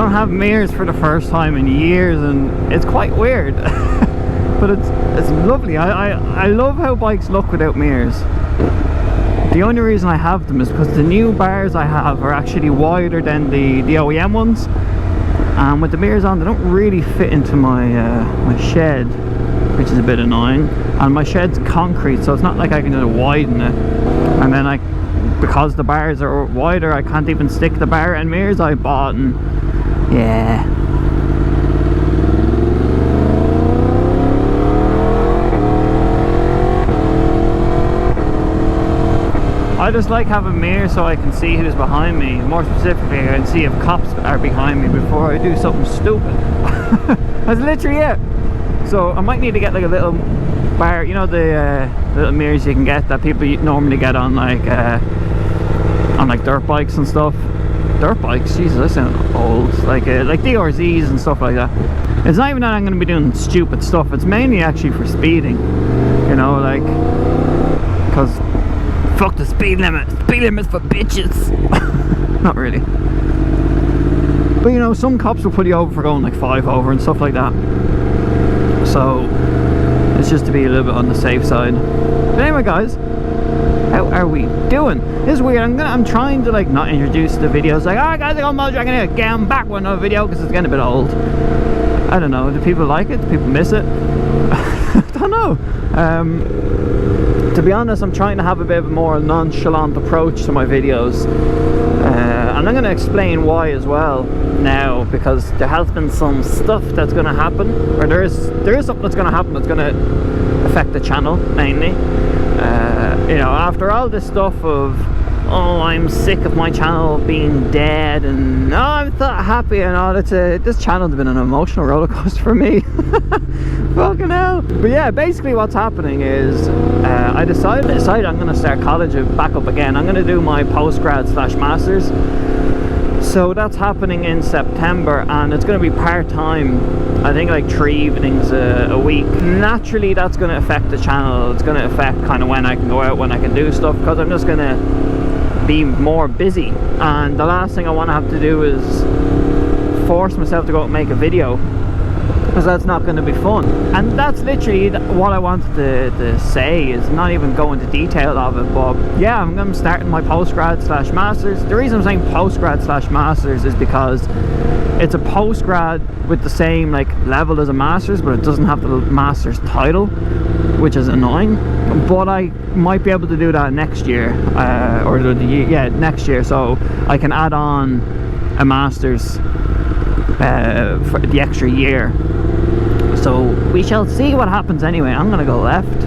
don't have mirrors for the first time in years, and it's quite weird. But it's lovely. I love how bikes look without mirrors. The only reason I have them is because the new bars I have are actually wider than the OEM ones, and with the mirrors on they don't really fit into my my shed, which is a bit annoying. And my shed's concrete, so it's not like I can just widen it. And then because the bars are wider, I can't even stick the bar and mirrors I bought, and yeah. I just like having mirrors so I can see who's behind me. More specifically, I can see if cops are behind me before I do something stupid. That's literally it. So I might need to get like a little bar, you know, the little mirrors you can get that people normally get on like dirt bikes and stuff. Dirt bikes? Jesus, I sound old. Like DRZs and stuff like that. It's not even that I'm going to be doing stupid stuff. It's mainly actually for speeding. You know, like, because fuck the speed limit. Speed limit's for bitches. Not really. But you know, some cops will put you over for going like 5 over and stuff like that. So it's just to be a little bit on the safe side. But anyway, guys, how are we doing? This is weird. I'm trying to like not introduce the videos like, oh guys, I'm gonna get back with another video because it's getting a bit old. I don't know. Do people like it? Do people miss it? I don't know. To be honest, I'm trying to have a bit of a more nonchalant approach to my videos, and I'm going to explain why as well now, because there has been some stuff that's going to happen, or there is something that's going to happen that's going to affect the channel mainly. You know, after all this stuff of, oh, I'm sick of my channel being dead, and oh, I'm not happy and all, this channel's been an emotional roller coaster for me. Fucking hell. But yeah, basically what's happening is I decided I'm going to start college back up again. I'm going to do my postgrad / masters. So that's happening in September, and it's going to be part-time. I think like 3 evenings a week. Naturally that's going to affect the channel. It's going to affect kind of when I can go out, when I can do stuff, because I'm just going to be more busy, and the last thing I want to have to do is force myself to go out and make a video, because that's not going to be fun. And that's literally what I wanted to say, is not even go into detail of it. But yeah, I'm starting my postgrad / masters. The reason I'm saying postgrad / masters is because it's a postgrad with the same like level as a masters, but it doesn't have the masters title, which is annoying. But I might be able to do that next year, or next year, so I can add on a masters for the extra year. So we shall see what happens. Anyway, I'm gonna go left.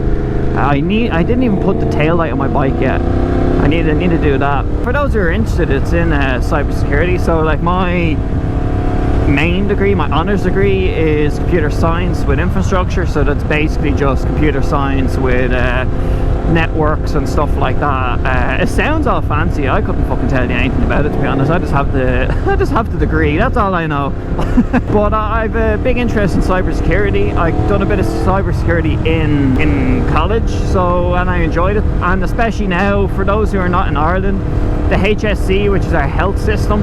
I didn't even put the tail light on my bike yet. I need to do that. For those who are interested, it's in cybersecurity. So like my main degree, my honors degree, is computer science with infrastructure. So that's basically just computer science with networks and stuff like that. It sounds all fancy. I couldn't fucking tell you anything about it, to be honest. I just have the degree. That's all I know. But I've a big interest in cybersecurity. I've done a bit of cybersecurity in college, and I enjoyed it. And especially now, for those who are not in Ireland, the HSC, which is our health system,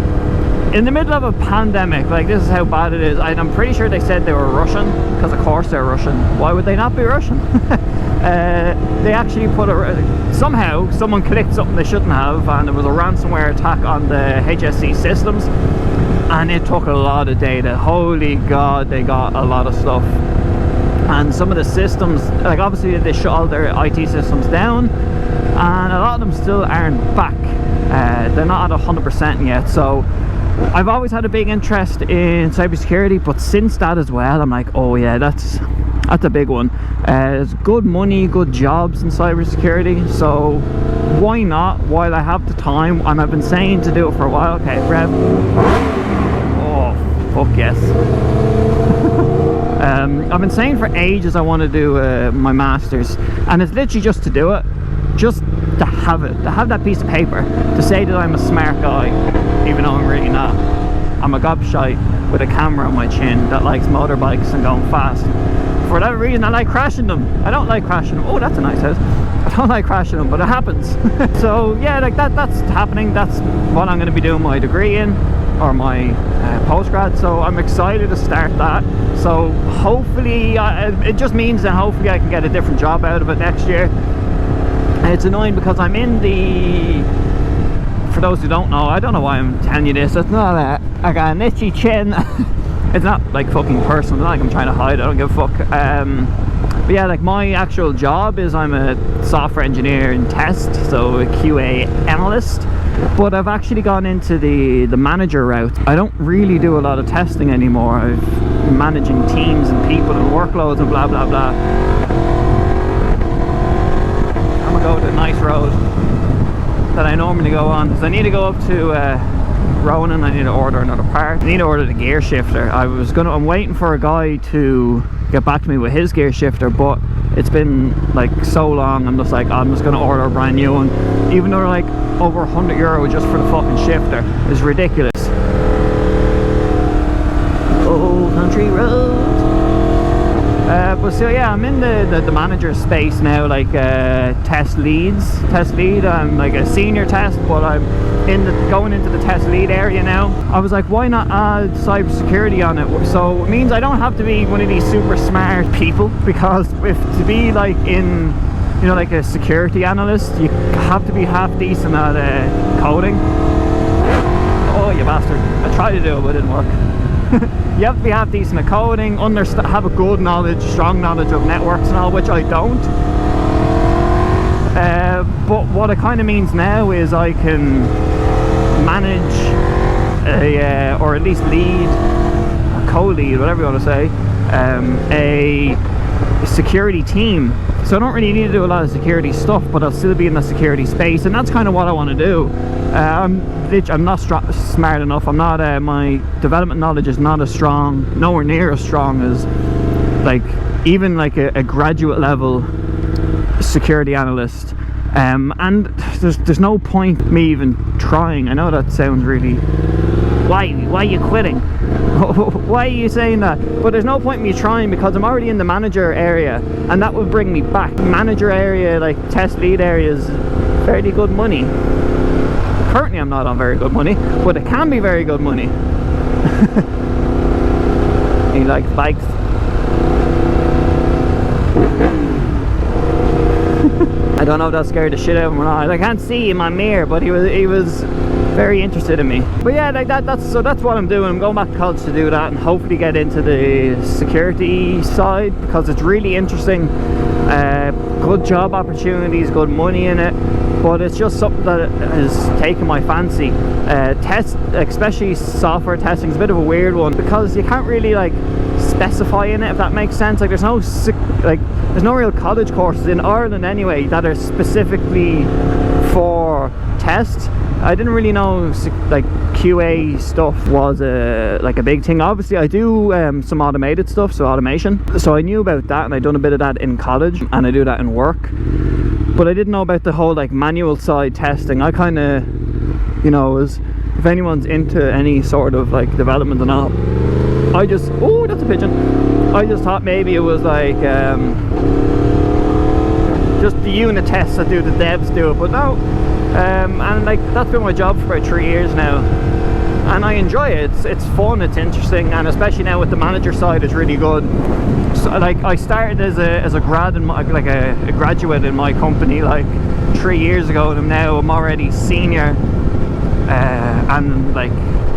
in the middle of a pandemic, like, this is how bad it is. I'm pretty sure they said they were Russian, because of course they're Russian. Why would they not be Russian? They actually put somehow someone clicked something they shouldn't have, and there was a ransomware attack on the HSC systems, and it took a lot of data. Holy god, they got a lot of stuff. And some of the systems, like, obviously they shut all their IT systems down, and a lot of them still aren't back. They're not at 100% yet. So I've always had a big interest in cybersecurity, but since that as well, I'm like, oh yeah, that's a big one. There's good money, good jobs in cybersecurity, so why not while I have the time? I've been saying to do it for a while. Okay, rev. Oh, fuck yes. I've been saying for ages I want to do my masters, and it's literally just to do it, just to have it, to have that piece of paper, to say that I'm a smart guy, even though I'm really not. I'm a gobshite with a camera on my chin that likes motorbikes and going fast. For whatever reason, I like crashing them. I don't like crashing them. Oh, that's a nice house. I don't like crashing them, but it happens. So yeah, like that's happening. That's what I'm going to be doing my degree in. or my postgrad, so I'm excited to start that. So hopefully it just means that hopefully I can get a different job out of it next year. It's annoying because I'm in the, for those who don't know, I don't know why I'm telling you this, it's not I got an itchy chin. It's not like fucking personal, it's not like I'm trying to hide, I don't give a fuck. But yeah, like my actual job is I'm a software engineer in test, so a QA analyst. But I've actually gone into the manager route. I don't really do a lot of testing anymore. I'm managing teams and people and workloads and blah blah blah. I'm gonna go to the nice road that I normally go on, because I need to go up to Ronan. I need to order another part. I need to order the gear shifter. I'm waiting for a guy to get back to me with his gear shifter, but it's been like so long. I'm just like, I'm just gonna order a brand new one, even though they're like over €100 just for the fucking shifter. It's ridiculous. Old country road. But so yeah, I'm in the manager space now, like test lead. I'm like a senior test, but I'm going into the test lead area now. I was like, why not add cybersecurity on it? So it means I don't have to be one of these super smart people, because to be like in, you know, like a security analyst, you have to be half decent at coding. Oh, you bastard. I tried to do it, but it didn't work. You have to be half decent at coding, have a good knowledge, strong knowledge of networks and all, which I don't. But what it kind of means now is I can manage or at least lead, or co-lead, whatever you want to say, a security team. So I don't really need to do a lot of security stuff, but I'll still be in the security space, and that's kind of what I want to do. I'm not smart enough. I'm not. My development knowledge is not as strong, nowhere near as strong as like even like a graduate level security analyst. And there's no point me even trying. I know that sounds really. Why are you quitting? Why are you saying that? But there's no point me trying, because I'm already in the manager area, and that will bring me back. Manager area, like test lead area, is fairly good money. Currently I'm not on very good money, but it can be very good money. He likes bikes. I don't know if that scared the shit out of him or not. I can't see in my mirror, but he was very interested in me. But yeah, like that's what I'm doing. I'm going back to college to do that, and hopefully get into the security side, because it's really interesting. Good job opportunities, good money in it, but it's just something that has taken my fancy. Especially software testing, is a bit of a weird one, because you can't really like specify in it, if that makes sense. Like there's no real college courses in Ireland anyway that are specifically for tests. I didn't really know like QA stuff was like a big thing. Obviously I do some automated stuff, so automation, so I knew about that, and I done a bit of that in college, and I do that in work, but I didn't know about the whole like manual side testing. I kind of, you know, if anyone's into any sort of like development and all, I just, oh, that's a pigeon. I just thought maybe it was like just the unit tests that the devs do it, but no. And like that's been my job for about 3 years now, and I enjoy it. It's fun, it's interesting, and especially now with the manager side, it's really good. So, like I started as a grad in like a graduate in my company like 3 years ago, and now I'm already senior and like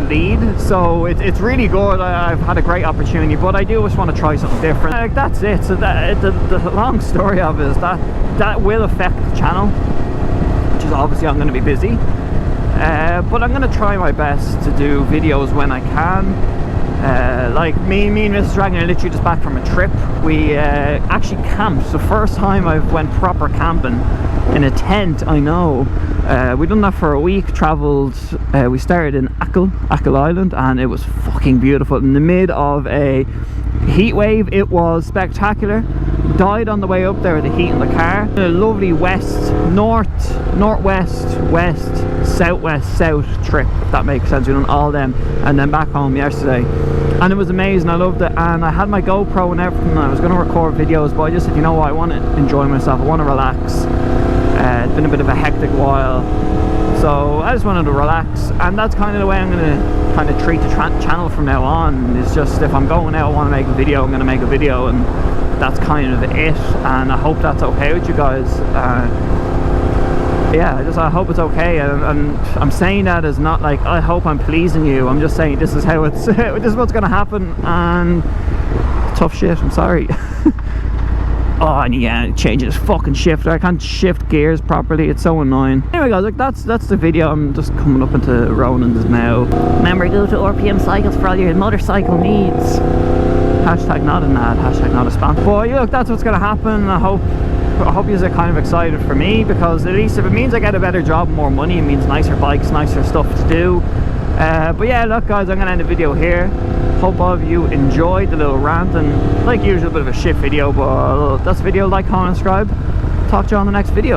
lead, so it's really good. I've had a great opportunity, but I do just want to try something different. Like that's it. So the long story of it is that will affect the channel, which is obviously I'm going to be busy, but I'm going to try my best to do videos when I can. Like me and Mrs. Dragon are literally just back from a trip. We actually camped. It's the first time I've went proper camping in a tent. I know. We've done that for a week, travelled, we started in Achill Island, and it was fucking beautiful. In the mid of a heat wave, it was spectacular. Died on the way up there with the heat in the car. A lovely northwest, west, southwest, south trip, if that makes sense. We done all them, and then back home yesterday, and it was amazing. I loved it, and I had my GoPro and everything. I was going to record videos, but I just said, you know what, I want to enjoy myself, I want to relax. It's been a bit of a hectic while, So I just wanted to relax, and that's kind of the way I'm going to kind of treat the channel from now on. It's just, if I'm going out, I want to make a video, I'm going to make a video, and that's kind of it. And I hope that's okay with you guys. Yeah, I hope it's okay, and I'm saying that as not like I hope I'm pleasing you. I'm just saying this is how it's this is what's going to happen, and tough shit. I'm sorry. Oh, and yeah, changing this fucking shifter. I can't shift gears properly. It's so annoying. Anyway, guys, like that's the video. I'm just coming up into Ronan's now. Remember, go to RPM Cycles for all your motorcycle needs. Hashtag not an ad. Hashtag not a spam. But yeah, look, that's what's gonna happen. I hope you're kind of excited for me, because at least if it means I get a better job, more money, it means nicer bikes, nicer stuff to do. But yeah, look, guys, I'm gonna end the video here. Hope all of you enjoyed the little rant, and like usual, a bit of a shit video, but that's the video. Like, comment, subscribe. Talk to you on the next video.